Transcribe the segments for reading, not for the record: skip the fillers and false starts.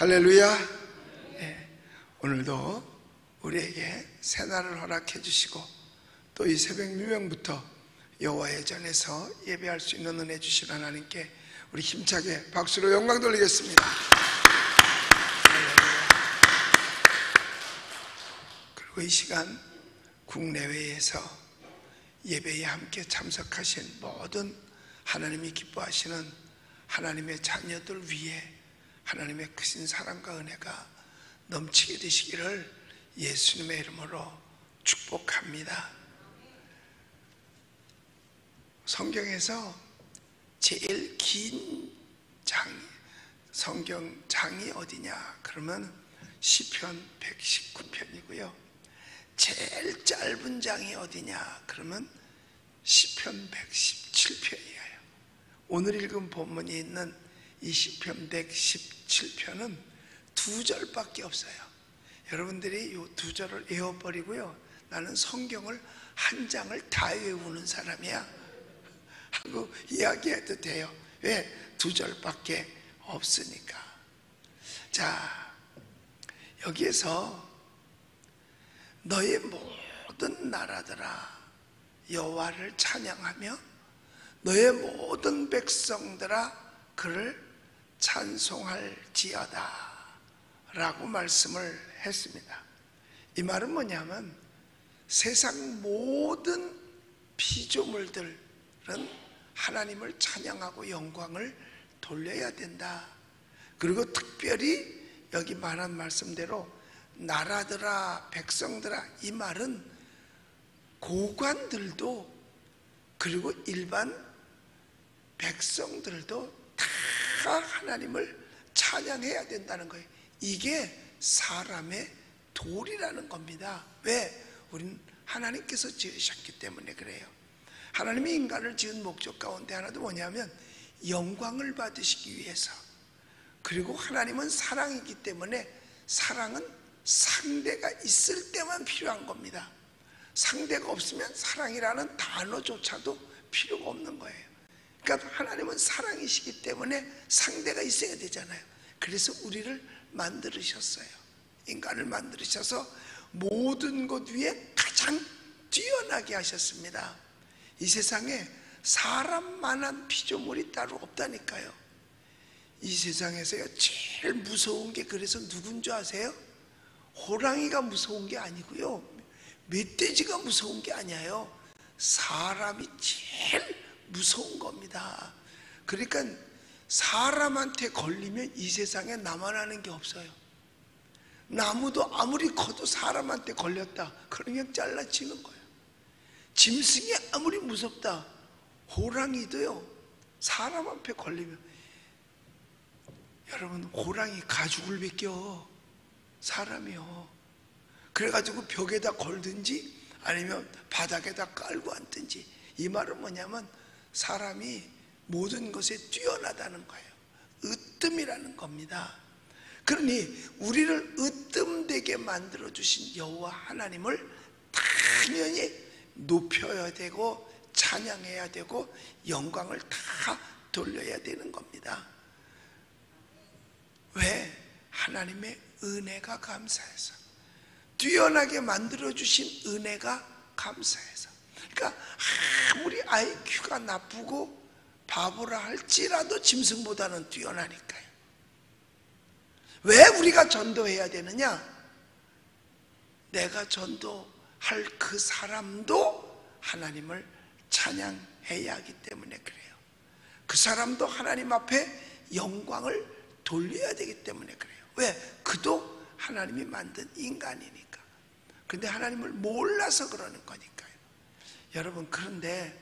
할렐루야. 네, 오늘도 우리에게 새날을 허락해 주시고 또 이 새벽 유명부터 여호와의 전에서 예배할 수 있는 은혜 주신 하나님께 우리 힘차게 박수로 영광 돌리겠습니다. 그리고 이 시간 국내외에서 예배에 함께 참석하신 모든 하나님이 기뻐하시는 하나님의 자녀들 위해 하나님의 크신 사랑과 은혜가 넘치게 되시기를 예수님의 이름으로 축복합니다. 성경에서 제일 긴 성경 장이 어디냐? 그러면 시편 119편이고요. 제일 짧은 장이 어디냐? 그러면 시편 117편이에요. 오늘 읽은 본문이 있는 이 시편 117편은 2절밖에 없어요. 여러분들이 이 2절을 외워버리고요, 나는 성경을 한 장을 다 외우는 사람이야 하고 이야기해도 돼요. 왜? 2절밖에 없으니까. 자, 여기에서 너의 모든 나라들아 여호와를 찬양하며 너의 모든 백성들아 그를 찬송할지어다 라고 말씀을 했습니다. 이 말은 뭐냐면 세상 모든 피조물들은 하나님을 찬양하고 영광을 돌려야 된다. 그리고 특별히 여기 말한 말씀대로 나라들아 백성들아, 이 말은 고관들도 그리고 일반 백성들도 다 하나님을 찬양해야 된다는 거예요. 이게 사람의 도리라는 겁니다. 왜? 우리는 하나님께서 지으셨기 때문에 그래요. 하나님이 인간을 지은 목적 가운데 하나도 뭐냐면 영광을 받으시기 위해서. 그리고 하나님은 사랑이기 때문에 사랑은 상대가 있을 때만 필요한 겁니다. 상대가 없으면 사랑이라는 단어조차도 필요가 없는 거예요. 그러니까 하나님은 사랑이시기 때문에 상대가 있어야 되잖아요. 그래서 우리를 만들으셨어요. 인간을 만들으셔서 모든 것 위에 가장 뛰어나게 하셨습니다. 이 세상에 사람만한 피조물이 따로 없다니까요. 이 세상에서요 제일 무서운 게 그래서 누군 줄 아세요? 호랑이가 무서운 게 아니고요, 멧돼지가 무서운 게 아니에요. 사람이 제일 무서운 겁니다. 그러니까 사람한테 걸리면 이 세상에 나만 하는 게 없어요. 나무도 아무리 커도 사람한테 걸렸다 그러면 잘라치는 거예요. 짐승이 아무리 무섭다, 호랑이도요 사람 앞에 걸리면, 여러분 호랑이 가죽을 벗겨 사람이요. 그래가지고 벽에다 걸든지 아니면 바닥에다 깔고 앉든지. 이 말은 뭐냐면 사람이 모든 것에 뛰어나다는 거예요. 으뜸이라는 겁니다. 그러니 우리를 으뜸되게 만들어주신 여호와 하나님을 당연히 높여야 되고 찬양해야 되고 영광을 다 돌려야 되는 겁니다. 왜? 하나님의 은혜가 감사해서, 뛰어나게 만들어주신 은혜가 감사해서. 그러니까 아무리 IQ가 나쁘고 바보라 할지라도 짐승보다는 뛰어나니까요. 왜 우리가 전도해야 되느냐? 내가 전도할 그 사람도 하나님을 찬양해야 하기 때문에 그래요. 그 사람도 하나님 앞에 영광을 돌려야 되기 때문에 그래요. 왜? 그도 하나님이 만든 인간이니까. 근데 하나님을 몰라서 그러는 거니까요. 여러분, 그런데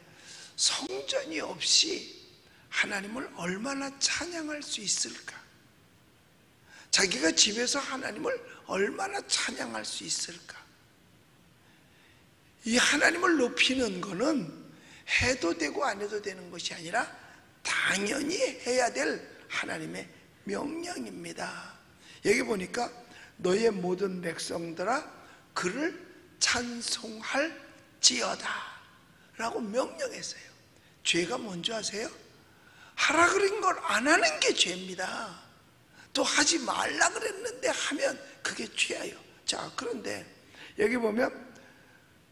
성전이 없이 하나님을 얼마나 찬양할 수 있을까? 자기가 집에서 하나님을 얼마나 찬양할 수 있을까? 이 하나님을 높이는 거는 해도 되고 안 해도 되는 것이 아니라 당연히 해야 될 하나님의 명령입니다. 여기 보니까 너의 모든 백성들아 그를 찬송할지어다 라고 명령했어요. 죄가 뭔지 아세요? 하라 그런 걸 안 하는 게 죄입니다. 또 하지 말라 그랬는데 하면 그게 죄예요. 자, 그런데 여기 보면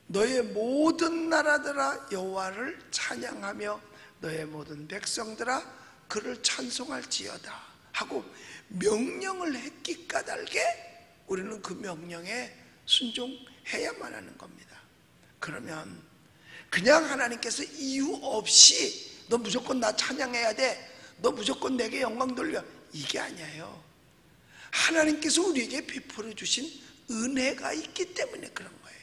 너의 모든 나라들아 여호와를 찬양하며 너의 모든 백성들아 그를 찬송할지어다 하고 명령을 했기 까닭에 우리는 그 명령에 순종해야만 하는 겁니다. 그러면 그냥 하나님께서 이유 없이 너 무조건 나 찬양해야 돼, 너 무조건 내게 영광 돌려, 이게 아니에요. 하나님께서 우리에게 베풀어 주신 은혜가 있기 때문에 그런 거예요.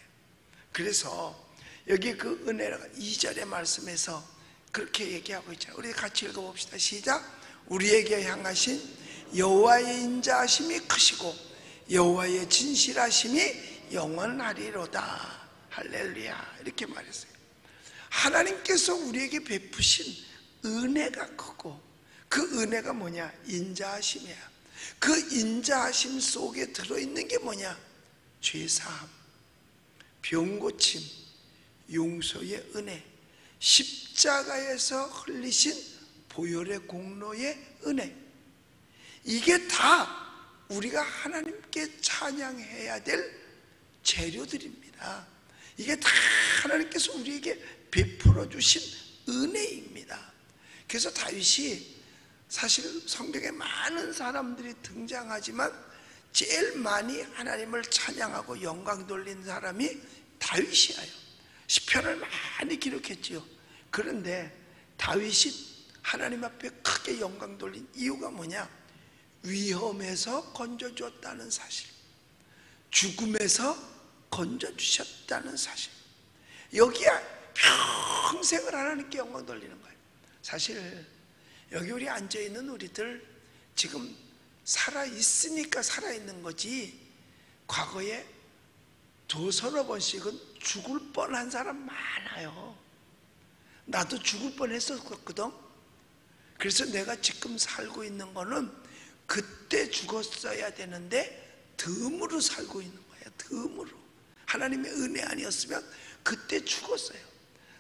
그래서 여기 그 은혜가 2절의 말씀에서 그렇게 얘기하고 있잖아요. 우리 같이 읽어봅시다. 시작. 우리에게 향하신 여호와의 인자하심이 크시고 여호와의 진실하심이 영원하리로다. 할렐루야. 이렇게 말했어요. 하나님께서 우리에게 베푸신 은혜가 크고 그 은혜가 뭐냐? 인자하심이야. 그 인자하심 속에 들어있는 게 뭐냐? 죄사함, 병고침, 용서의 은혜, 십자가에서 흘리신 보혈의 공로의 은혜. 이게 다 우리가 하나님께 찬양해야 될 재료들입니다. 이게 다 하나님께서 우리에게 베풀어 주신 은혜입니다. 그래서 다윗이 사실 성경에 많은 사람들이 등장하지만 제일 많이 하나님을 찬양하고 영광 돌린 사람이 다윗이에요. 시편을 많이 기록했지요. 그런데 다윗이 하나님 앞에 크게 영광 돌린 이유가 뭐냐? 위험에서 건져주었다는 사실, 죽음에서 건져주셨다는 사실, 여기에 평생을 하나님께 영광 돌리는 거예요. 사실 여기 우리 앉아있는 우리들 지금 살아있으니까 살아있는 거지, 과거에 두서너 번씩은 죽을 뻔한 사람 많아요. 나도 죽을 뻔했었거든. 그래서 내가 지금 살고 있는 거는 그때 죽었어야 되는데 덤으로 살고 있는 거야. 덤으로. 하나님의 은혜 아니었으면 그때 죽었어요.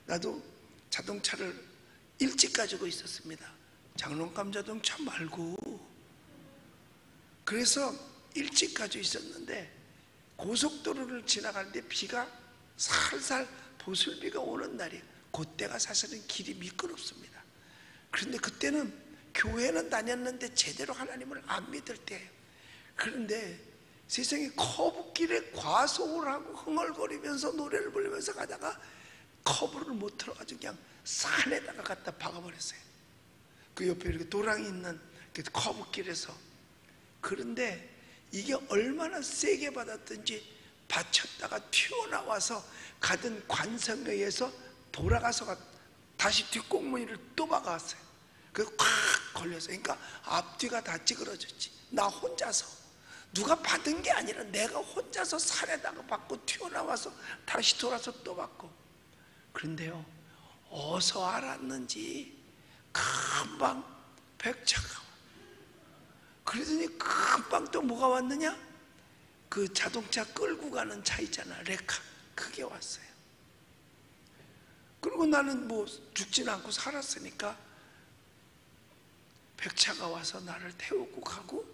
나도 자동차를 일찍 가지고 있었습니다. 장롱감 자동차 말고. 그래서 일찍 가지고 있었는데 고속도로를 지나가는데 비가 살살 보슬비가 오는 날이에요. 그때가 사실은 길이 미끄럽습니다. 그런데 그때는 교회는 다녔는데 제대로 하나님을 안 믿을 때예요. 그런데 세상에 커브길에 과속을 하고 흥얼거리면서 노래를 부르면서 가다가 커브를 못 틀어가지고 그냥 산에다가 갖다 박아버렸어요. 그 옆에 이렇게 도랑이 있는 그 커브길에서. 그런데 이게 얼마나 세게 받았든지 받쳤다가 튀어나와서 가던 관성에 의해서 돌아가서 다시 뒷공무니를 또 박아왔어요. 그래서 콱 걸렸어요. 그러니까 앞뒤가 다 찌그러졌지. 나 혼자서, 누가 받은 게 아니라 내가 혼자서 산에다가 받고 튀어나와서 다시 돌아서 또 받고. 그런데요, 어서 알았는지 금방 백차가 와. 그러더니 금방 또 뭐가 왔느냐? 그 자동차 끌고 가는 차 있잖아, 레카. 그게 왔어요. 그리고 나는 뭐 죽지는 않고 살았으니까 백차가 와서 나를 태우고 가고,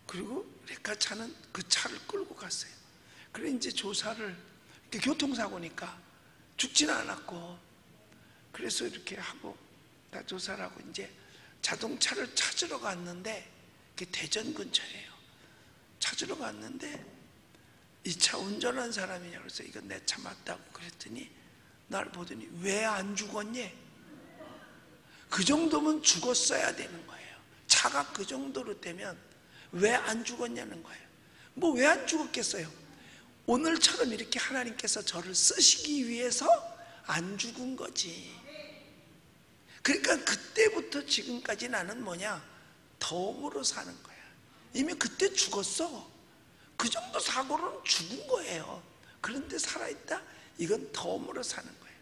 그리고 레카차는 그 차를 끌고 갔어요. 그래 이제 조사를, 교통사고니까 죽지는 않았고, 그래서 이렇게 하고 다 조사를 하고 이제 자동차를 찾으러 갔는데, 그게 대전 근처예요. 찾으러 갔는데 이 차 운전한 사람이냐 그래서 이건 내 차 맞다고 그랬더니 나를 보더니 왜 안 죽었니? 그 정도면 죽었어야 되는 거예요. 차가 그 정도로 되면 왜 안 죽었냐는 거예요. 뭐 왜 안 죽었겠어요? 오늘처럼 이렇게 하나님께서 저를 쓰시기 위해서 안 죽은 거지. 그러니까 그때부터 지금까지 나는 뭐냐? 덤으로 사는 거야. 이미 그때 죽었어. 그 정도 사고로는 죽은 거예요. 그런데 살아있다? 이건 덤으로 사는 거예요.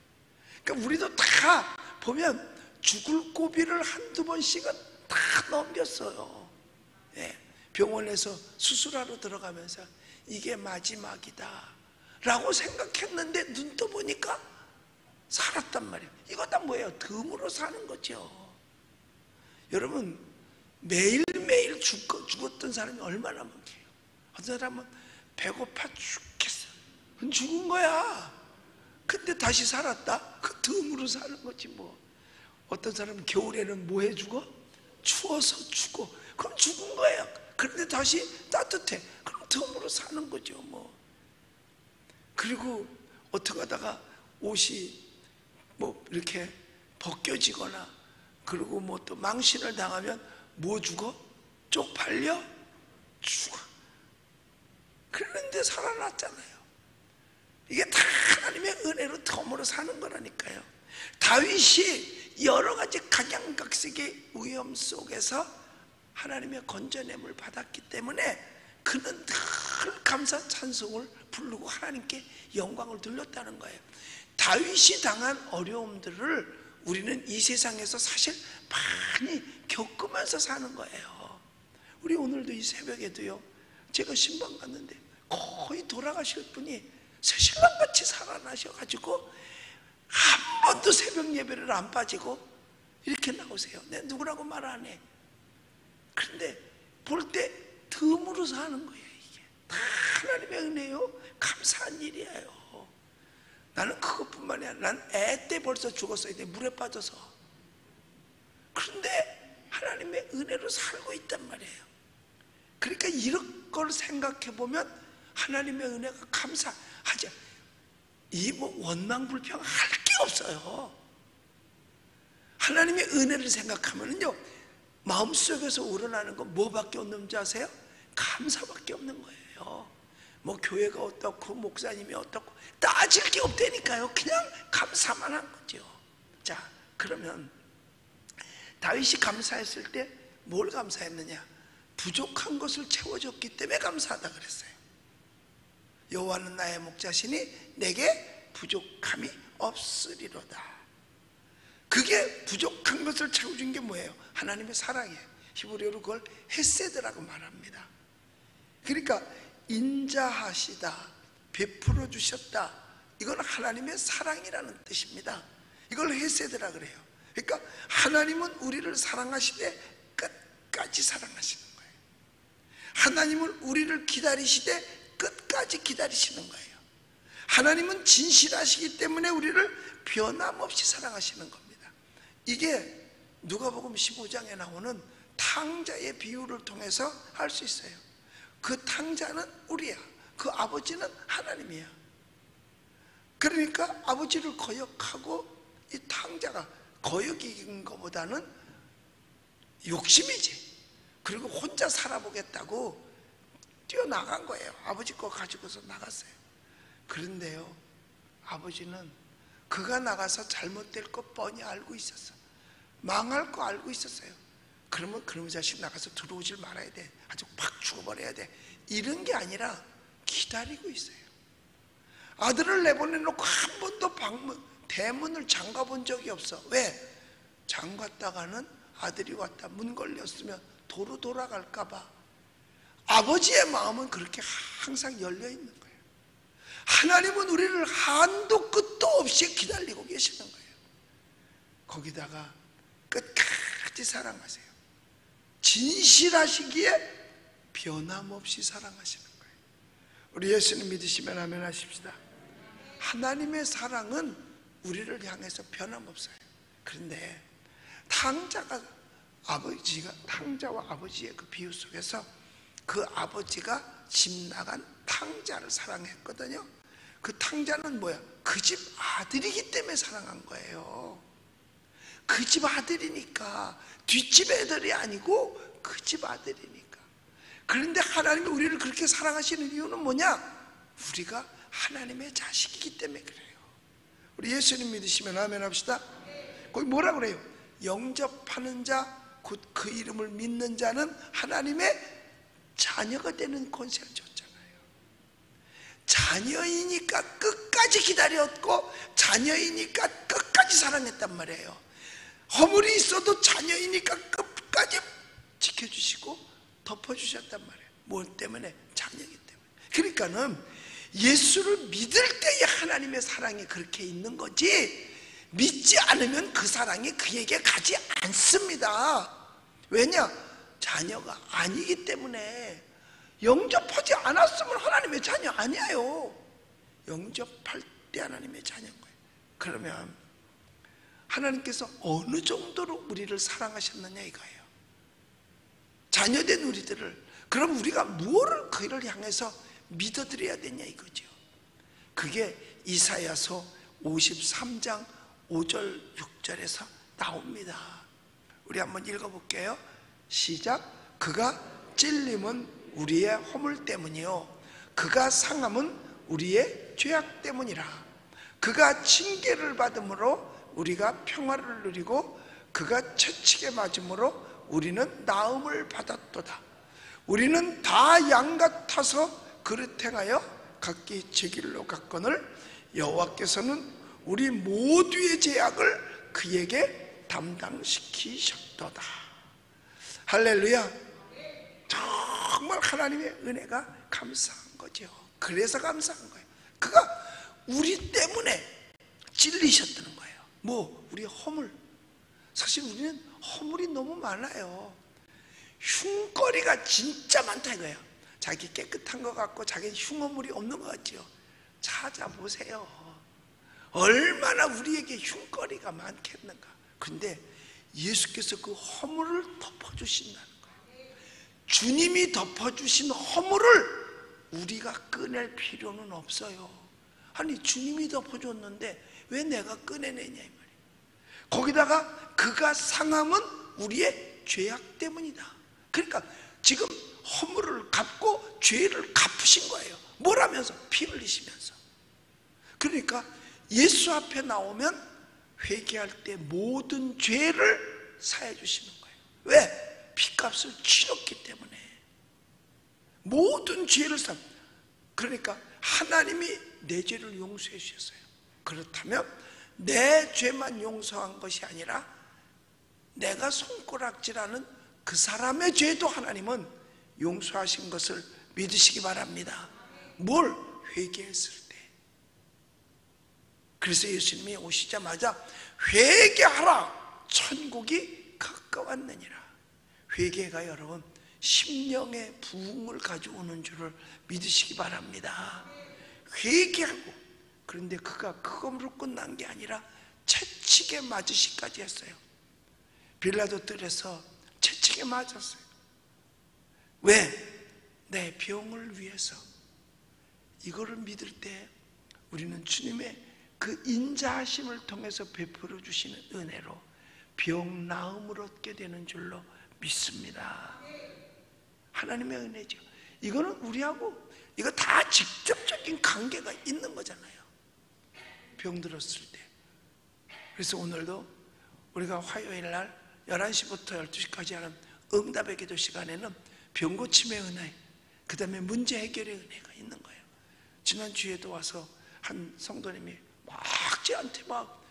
그러니까 우리도 다 보면 죽을 고비를 한두 번씩은 다 넘겼어요. 예. 병원에서 수술하러 들어가면서 이게 마지막이다 라고 생각했는데 눈 떠보니까 살았단 말이에요. 이거 다 뭐예요? 덤으로 사는 거죠. 여러분, 매일매일 죽었던 사람이 얼마나 많게요. 어떤 사람은 배고파 죽겠어. 죽은 거야. 근데 다시 살았다? 그 덤으로 사는 거지 뭐. 어떤 사람은 겨울에는 뭐 해 죽어? 추워서 죽어. 그럼 죽은 거예요. 그런데 다시 따뜻해. 그럼 덤으로 사는 거죠 뭐. 그리고 어떻게 하다가 옷이 뭐 이렇게 벗겨지거나 그리고 뭐 또 망신을 당하면 뭐 죽어? 쪽팔려? 죽어. 그런데 살아났잖아요. 이게 다 하나님의 은혜로 덤으로 사는 거라니까요. 다윗이 여러 가지 각양각색의 위험 속에서 하나님의 건져냄을 받았기 때문에 그는 늘 감사 찬송을 부르고 하나님께 영광을 돌렸다는 거예요. 다윗이 당한 어려움들을 우리는 이 세상에서 사실 많이 겪으면서 사는 거예요. 우리 오늘도 이 새벽에도요, 제가 신방 갔는데 거의 돌아가실 분이 새신랑같이 살아나셔가지고 한 번도 새벽 예배를 안 빠지고 이렇게 나오세요. 내 누구라고 말 안 해. 그런데 볼 때 덤으로 사는 거예요. 이게 다 하나님의 은혜요. 감사한 일이에요. 나는 그것뿐만이 아니라 난 애 때 벌써 죽었어야 돼. 물에 빠져서. 그런데 하나님의 은혜로 살고 있단 말이에요. 그러니까 이런 걸 생각해 보면 하나님의 은혜가 감사하죠. 이 뭐 원망불평 할 게 없어요. 하나님의 은혜를 생각하면요, 마음속에서 우러나는 건 뭐밖에 없는 줄 아세요? 감사밖에 없는 거예요. 뭐 교회가 어떻고 목사님이 어떻고 따질 게 없다니까요. 그냥 감사만 한 거죠. 자, 그러면 다윗이 감사했을 때 뭘 감사했느냐? 부족한 것을 채워줬기 때문에 감사하다 그랬어요. 여호와는 나의 목자시니 내게 부족함이 없으리로다. 그게 부족한 것을 채워준 게 뭐예요? 하나님의 사랑이에요. 히브리어로 그걸 헤세드라고 말합니다. 그러니까 인자하시다, 베풀어 주셨다, 이건 하나님의 사랑이라는 뜻입니다. 이걸 헤세드라 그래요. 그러니까 하나님은 우리를 사랑하시되 끝까지 사랑하시는 거예요. 하나님은 우리를 기다리시되 끝까지 기다리시는 거예요. 하나님은 진실하시기 때문에 우리를 변함없이 사랑하시는 겁니다. 이게 누가복음 15장에 나오는 탕자의 비유를 통해서 알 수 있어요. 그 탕자는 우리야. 그 아버지는 하나님이야. 그러니까 아버지를 거역하고 이 탕자가 거역인 것보다는 욕심이지. 그리고 혼자 살아보겠다고 뛰어나간 거예요. 아버지 거 가지고서 나갔어요. 그런데요, 아버지는 그가 나가서 잘못될 거 뻔히 알고 있었어. 망할 거 알고 있었어요. 그러면 그놈의 자식 나가서 들어오질 말아야 돼. 아주 팍 죽어버려야 돼. 이런 게 아니라 기다리고 있어요. 아들을 내보내놓고 한 번도 대문을 잠가본 적이 없어. 왜? 잠갔다가는 아들이 왔다 문 걸렸으면 도로 돌아갈까 봐. 아버지의 마음은 그렇게 항상 열려 있는 거예요. 하나님은 우리를 한도 끝도 없이 기다리고 계시는 거예요. 거기다가 끝까지 사랑하세요. 진실하시기에 변함없이 사랑하시는 거예요. 우리 예수님 믿으시면 아멘 하십시다. 하나님의 사랑은 우리를 향해서 변함없어요. 그런데 탕자와 아버지의 그 비유 속에서 그 아버지가 집 나간 탕자를 사랑했거든요. 그 탕자는 뭐야? 그 집 아들이기 때문에 사랑한 거예요. 그 집 아들이니까, 뒷집 애들이 아니고 그 집 아들이니까. 그런데 하나님이 우리를 그렇게 사랑하시는 이유는 뭐냐? 우리가 하나님의 자식이기 때문에 그래요. 우리 예수님 믿으시면 아멘 합시다. 거기 뭐라 그래요? 영접하는 자, 곧 그 이름을 믿는 자는 하나님의 자녀가 되는 권세를 줬잖아요. 자녀이니까 끝까지 기다렸고, 자녀이니까 끝까지 사랑했단 말이에요. 허물이 있어도 자녀이니까 끝까지 지켜주시고 덮어주셨단 말이에요. 뭘 때문에? 자녀이기 때문에. 그러니까는 예수를 믿을 때의 하나님의 사랑이 그렇게 있는 거지, 믿지 않으면 그 사랑이 그에게 가지 않습니다. 왜냐? 자녀가 아니기 때문에, 영접하지 않았으면 하나님의 자녀 아니에요. 영접할 때 하나님의 자녀인 거예요. 그러면 하나님께서 어느 정도로 우리를 사랑하셨느냐 이거예요. 자녀된 우리들을. 그럼 우리가 무엇을 그를 향해서 믿어드려야 되냐 이거죠. 그게 이사야서 53장 5절 6절에서 나옵니다. 우리 한번 읽어볼게요. 시작. 그가 찔림은 우리의 허물 때문이요 그가 상함은 우리의 죄악 때문이라. 그가 징계를 받음으로 우리가 평화를 누리고 그가 채찍에 맞음으로 우리는 나음을 받았도다. 우리는 다 양 같아서 그릇 행하여 각기 제 길로 갔거늘 여호와께서는 우리 모두의 죄악을 그에게 담당시키셨도다. 할렐루야. 정말 하나님의 은혜가 감사한 거죠. 그래서 감사한 거예요. 그가 우리 때문에 찔리셨다는 거예요. 뭐 우리 허물. 사실 우리는 허물이 너무 많아요. 흉거리가 진짜 많다 이거예요. 자기 깨끗한 것 같고 자기 흉허물이 없는 것 같죠. 찾아보세요. 얼마나 우리에게 흉거리가 많겠는가. 근데 예수께서 그 허물을 덮어주신다는 거예요. 주님이 덮어주신 허물을 우리가 꺼낼 필요는 없어요. 아니 주님이 덮어줬는데 왜 내가 꺼내내냐 이 말이에요. 거기다가 그가 상함은 우리의 죄악 때문이다. 그러니까 지금 허물을 갚고 죄를 갚으신 거예요. 뭘 하면서? 피 흘리시면서. 그러니까 예수 앞에 나오면 회개할 때 모든 죄를 사해 주시는 거예요. 왜? 피값을 치렀기 때문에. 모든 죄를 그러니까 하나님이 내 죄를 용서해 주셨어요. 그렇다면 내 죄만 용서한 것이 아니라 내가 손가락질하는 그 사람의 죄도 하나님은 용서하신 것을 믿으시기 바랍니다. 뭘? 회개했을 때. 그래서 예수님이 오시자마자 회개하라, 천국이 가까웠느니라. 회개가 여러분 심령의 부흥을 가져오는 줄을 믿으시기 바랍니다. 회개하고. 그런데 그가 그것으로 끝난 게 아니라 채찍에 맞으시까지 했어요. 빌라도 뜰에서 채찍에 맞았어요. 왜? 내 병을 위해서. 이거를 믿을 때 우리는 주님의 그 인자하심을 통해서 베풀어 주시는 은혜로 병 나음을 얻게 되는 줄로 믿습니다. 하나님의 은혜죠. 이거는 우리하고 이거 다 직접적인 관계가 있는 거잖아요. 병 들었을 때. 그래서 오늘도 우리가 화요일 날 11시부터 12시까지 하는 응답의 기도 시간에는 병고침의 은혜, 그 다음에 문제 해결의 은혜가 있는 거예요. 지난주에도 와서 한 성도님이 막 쟤한테 막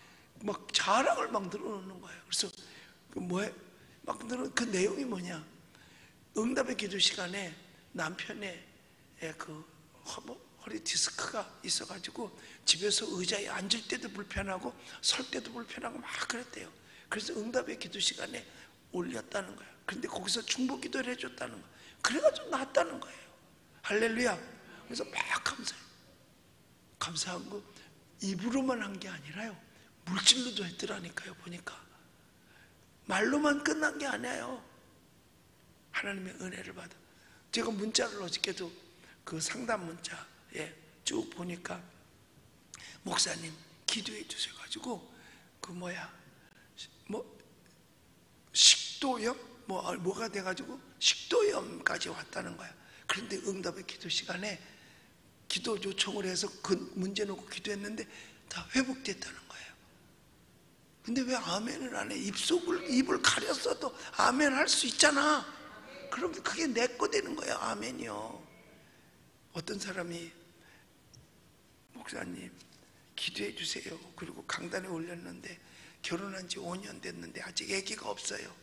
자랑을 막 늘어놓는 거예요. 그래서 그 내용이 뭐냐? 응답의 기도 시간에 남편의 허리 디스크가 있어가지고 집에서 의자에 앉을 때도 불편하고 설 때도 불편하고 막 그랬대요. 그래서 응답의 기도 시간에 올렸다는 거예요. 그런데 거기서 중보 기도를 해줬다는 거예요. 그래가지고 낫다는 거예요. 할렐루야. 그래서 막 감사해요. 감사한 거 입으로만 한 게 아니라요, 물질로도 했더라니까요. 보니까 말로만 끝난 게 아니에요. 하나님의 은혜를 받아. 제가 문자를 어저께도 그 상담 문자에 쭉 보니까 목사님 기도해 주셔가지고 식도염 뭐가 돼가지고 식도염까지 왔다는 거야. 그런데 응답의 기도 시간에 기도 요청을 해서 그 문제 놓고 기도했는데 다 회복됐다는 거예요. 근데 왜 아멘을 안 해? 입을 가렸어도 아멘 할 수 있잖아. 그럼 그게 내 거 되는 거예요. 아멘이요. 어떤 사람이 목사님 기도해 주세요. 그리고 강단에 올렸는데 결혼한 지 5년 됐는데 아직 아기가 없어요.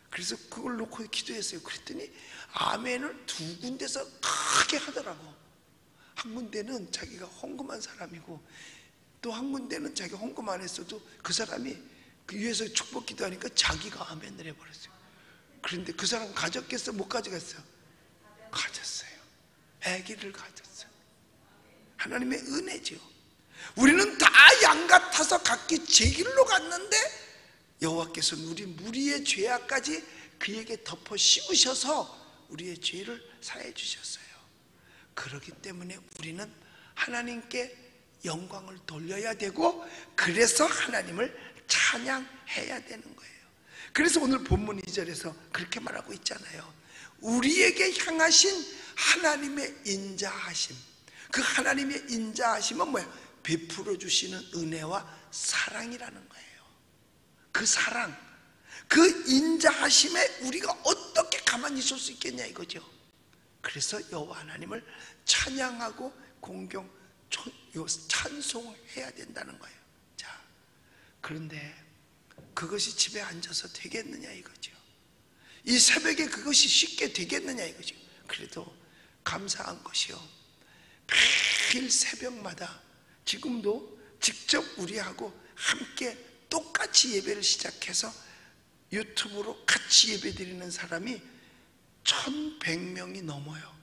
그래서 그걸 놓고 기도했어요. 그랬더니 아멘을 2군데서 크게 하더라고. 한 군데는 자기가 헌금한 사람이고 또 한 군데는 자기가 헌금 안 했어도 그 사람이 그 위에서 축복 기도하니까 자기가 아멘을 해버렸어요. 그런데 그 사람 가졌겠어? 못 가져갔어? 가졌어요. 아기를 가졌어요. 하나님의 은혜죠. 우리는 다 양 같아서 각기 제 길로 갔는데 여호와께서는 우리 무리의 죄악까지 그에게 덮어 씌우셔서 우리의 죄를 사해 주셨어요. 그렇기 때문에 우리는 하나님께 영광을 돌려야 되고, 그래서 하나님을 찬양해야 되는 거예요. 그래서 오늘 본문 2절에서 그렇게 말하고 있잖아요. 우리에게 향하신 하나님의 인자하심. 그 하나님의 인자하심은 뭐야? 베풀어 주시는 은혜와 사랑이라는 거예요. 그 사랑, 그 인자하심에 우리가 어떻게 가만히 있을 수 있겠냐 이거죠. 그래서 여호와 하나님을 찬양하고 공경, 찬송해야 된다는 거예요. 자, 그런데 그것이 집에 앉아서 되겠느냐 이거죠. 이 새벽에 그것이 쉽게 되겠느냐 이거죠. 그래도 감사한 것이요, 매일 새벽마다 지금도 직접 우리하고 함께 똑같이 예배를 시작해서 유튜브로 같이 예배 드리는 사람이 1100명이 넘어요.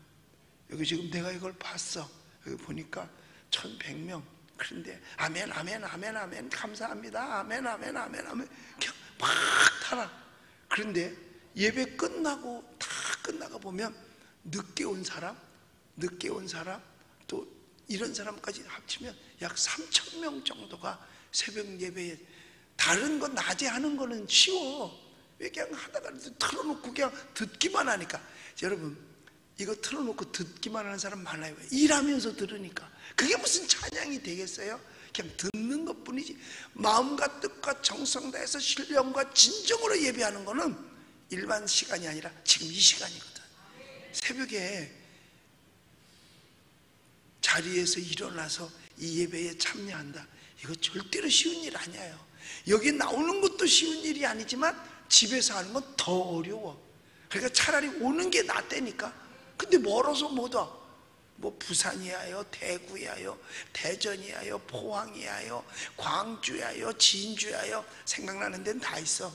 여기 지금 내가 이걸 봤어. 여기 보니까 1100명. 그런데 아멘 아멘 아멘 아멘 감사합니다 아멘 아멘 아멘 아멘 그냥 막 타라. 그런데 예배 끝나고 다 끝나가 보면 늦게 온 사람 또 이런 사람까지 합치면 약 3000명 정도가 새벽 예배에, 다른 건 낮에 하는 거는 쉬워. 왜 그냥 하다가 틀어놓고 그냥 듣기만 하니까. 여러분, 이거 틀어놓고 듣기만 하는 사람 많아요. 일하면서 들으니까 그게 무슨 찬양이 되겠어요? 그냥 듣는 것 뿐이지. 마음과 뜻과 정성 다해서 신령과 진정으로 예배하는 거는 일반 시간이 아니라 지금 이 시간이거든. 새벽에 자리에서 일어나서 이 예배에 참여한다, 이거 절대로 쉬운 일 아니에요. 여기 나오는 것도 쉬운 일이 아니지만 집에서 하는 건 더 어려워. 그러니까 차라리 오는 게 낫다니까. 근데 멀어서 못 와. 뭐 부산이야요, 대구야요, 대전이야요, 포항이야요, 광주야요, 진주야요, 생각나는 데는 다 있어.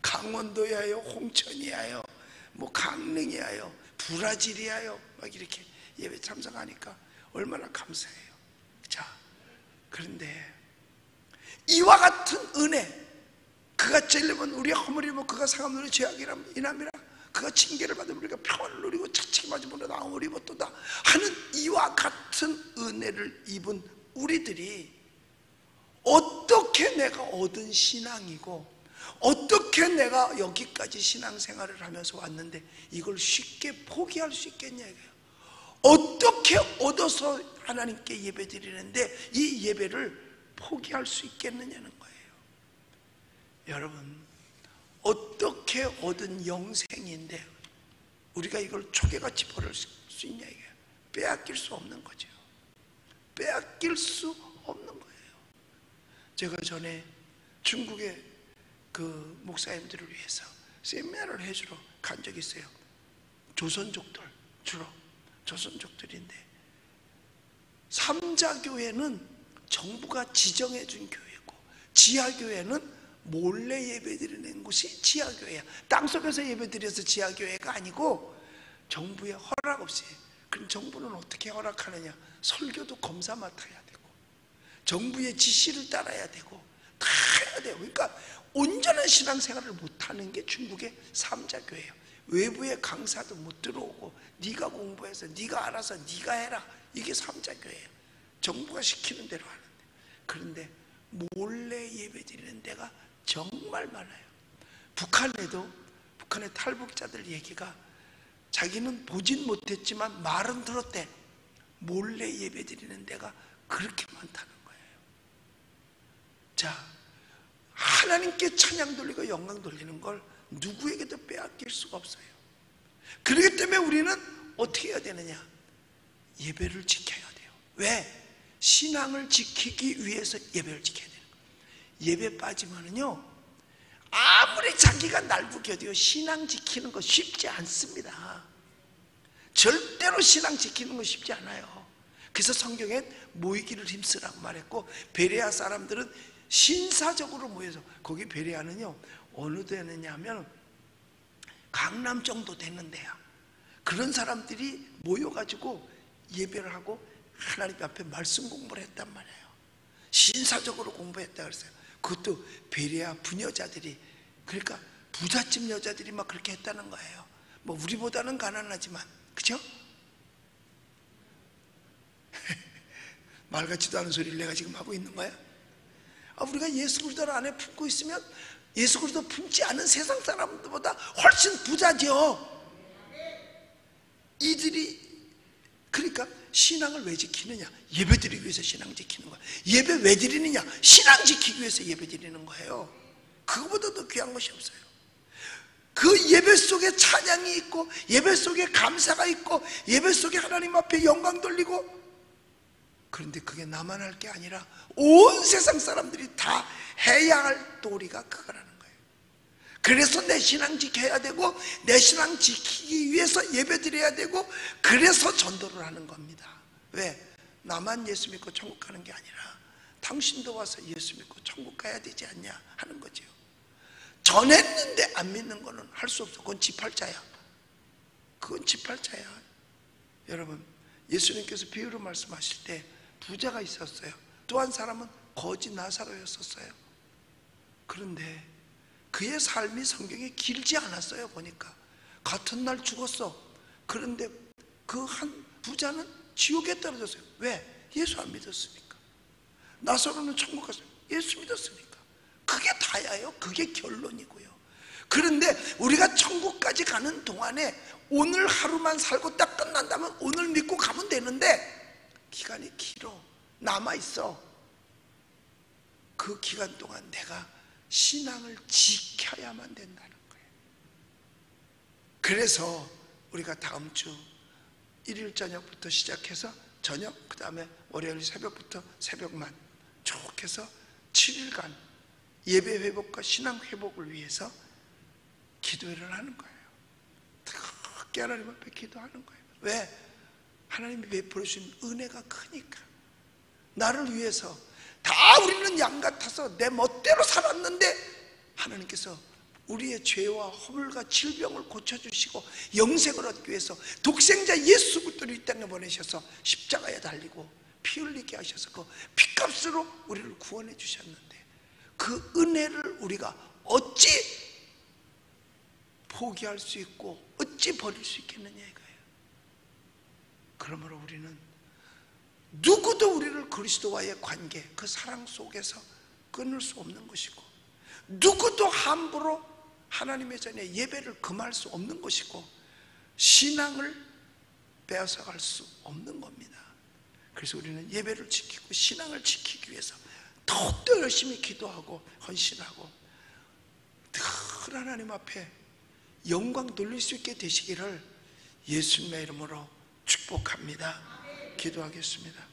강원도야요, 홍천이야요, 뭐 강릉이야요, 브라질이야요, 막 이렇게 예배 참석하니까 얼마나 감사해요. 자, 그런데 이와 같은 은혜, 그가 찔리면 우리가 허물이면 그가 상함 누리 죄악이람이라, 그가 징계를 받으면 우리가 평안을 누리고 차치기 맞으면 나음을 입었도다 하는 이와 같은 은혜를 입은 우리들이 어떻게 내가 얻은 신앙이고, 어떻게 내가 여기까지 신앙생활을 하면서 왔는데 이걸 쉽게 포기할 수 있겠냐 이거예요. 어떻게 얻어서 하나님께 예배 드리는데 이 예배를 포기할 수 있겠느냐는 거예요. 여러분, 어떻게 얻은 영생인데 우리가 이걸 초계같이 버릴 수 있냐 이거예요. 빼앗길 수 없는 거죠. 빼앗길 수 없는 거예요. 제가 전에 중국의 그 목사님들을 위해서 세미나를 해주러 간 적이 있어요. 조선족들, 주로 조선족들인데, 삼자교회는 정부가 지정해 준 교회고, 지하교회는 몰래 예배 드리는 곳이 지하교회야. 땅속에서 예배 드려서 지하교회가 아니고 정부의 허락 없이. 그럼 정부는 어떻게 허락하느냐? 설교도 검사 맡아야 되고 정부의 지시를 따라야 되고 다 해야 돼요. 그러니까 온전한 신앙생활을 못하는 게 중국의 삼자교회예요. 외부의 강사도 못 들어오고 네가 공부해서 네가 알아서 네가 해라, 이게 삼자교회예요. 정부가 시키는 대로 하는데. 그런데 몰래 예배드리는 데가 정말 많아요. 북한에도, 북한의 탈북자들 얘기가, 자기는 보진 못했지만 말은 들었대. 몰래 예배드리는 데가 그렇게 많다는 거예요. 자, 하나님께 찬양 돌리고 영광 돌리는 걸 누구에게도 빼앗길 수가 없어요. 그렇기 때문에 우리는 어떻게 해야 되느냐? 예배를 지켜야 돼요. 왜? 신앙을 지키기 위해서 예배를 지켜야 돼요. 예배 빠지면은요, 아무리 자기가 날부겨도요, 신앙 지키는 거 쉽지 않습니다. 절대로 신앙 지키는 거 쉽지 않아요. 그래서 성경엔 모이기를 힘쓰라고 말했고, 베레아 사람들은 신사적으로 모여서, 거기 베레아는요 어느 데느냐면 강남 정도 되는 데야. 그런 사람들이 모여가지고 예배를 하고 하나님 앞에 말씀 공부를 했단 말이에요. 신사적으로 공부했다 그랬어요. 그것도 베레아 부녀자들이, 그러니까 부잣집 여자들이 막 그렇게 했다는 거예요. 뭐 우리보다는 가난하지만, 그죠? 말 같지도 않은 소리를 내가 지금 하고 있는 거야? 우리가 예수 그리스도를 안에 품고 있으면 예수 그리스도 품지 않은 세상 사람들보다 훨씬 부자죠. 이들이, 그러니까 신앙을 왜 지키느냐? 예배 드리기 위해서 신앙 지키는 거야. 예배 왜 드리느냐? 신앙 지키기 위해서 예배 드리는 거예요. 그거보다 더 귀한 것이 없어요. 그 예배 속에 찬양이 있고, 예배 속에 감사가 있고, 예배 속에 하나님 앞에 영광 돌리고. 그런데 그게 나만 할 게 아니라 온 세상 사람들이 다 해야 할 도리가 그거라는 거예요. 그래서 내 신앙 지켜야 되고, 내 신앙 지키기 위해서 예배 드려야 되고, 그래서 전도를 하는 겁니다. 왜? 나만 예수 믿고 천국 가는 게 아니라 당신도 와서 예수 믿고 천국 가야 되지 않냐 하는 거죠. 전했는데 안 믿는 거는 할 수 없어. 그건 지팔자야. 그건 지팔자야. 여러분, 예수님께서 비유로 말씀하실 때 부자가 있었어요. 또 한 사람은 거지 나사로였었어요. 그런데 그의 삶이 성경에 길지 않았어요. 보니까 같은 날 죽었어. 그런데 그 한 부자는 지옥에 떨어졌어요. 왜? 예수 안 믿었으니까. 나사로는 천국 갔어요. 예수 믿었으니까. 그게 다야요. 그게 결론이고요. 그런데 우리가 천국까지 가는 동안에 오늘 하루만 살고 딱 끝난다면 오늘 믿고 가면 되는데, 기간이 길어. 남아있어. 그 기간 동안 내가 신앙을 지켜야만 된다는 거예요. 그래서 우리가 다음 주 일요일 저녁부터 시작해서 저녁, 그 다음에 월요일 새벽부터 새벽만 쭉 해서 7일간 예배 회복과 신앙 회복을 위해서 기도를 하는 거예요. 특히 하나님 앞에 기도하는 거예요. 왜? 하나님이 베풀어 주신 은혜가 크니까. 나를 위해서 다 우리는 양 같아서 내 멋대로 살았는데 하나님께서 우리의 죄와 허물과 질병을 고쳐주시고 영생을 얻기 위해서 독생자 예수 그리스도를 이 땅에 보내셔서 십자가에 달리고 피 흘리게 하셔서 그 피값으로 우리를 구원해 주셨는데, 그 은혜를 우리가 어찌 포기할 수 있고 어찌 버릴 수 있겠느냐 이거예요. 그러므로 우리는 누구도 우리를 그리스도와의 관계, 그 사랑 속에서 끊을 수 없는 것이고, 누구도 함부로 하나님의 전에 예배를 금할 수 없는 것이고, 신앙을 빼앗아갈 수 없는 겁니다. 그래서 우리는 예배를 지키고 신앙을 지키기 위해서 더욱더 열심히 기도하고 헌신하고 늘 하나님 앞에 영광 돌릴 수 있게 되시기를 예수님의 이름으로 축복합니다. 기도하겠습니다.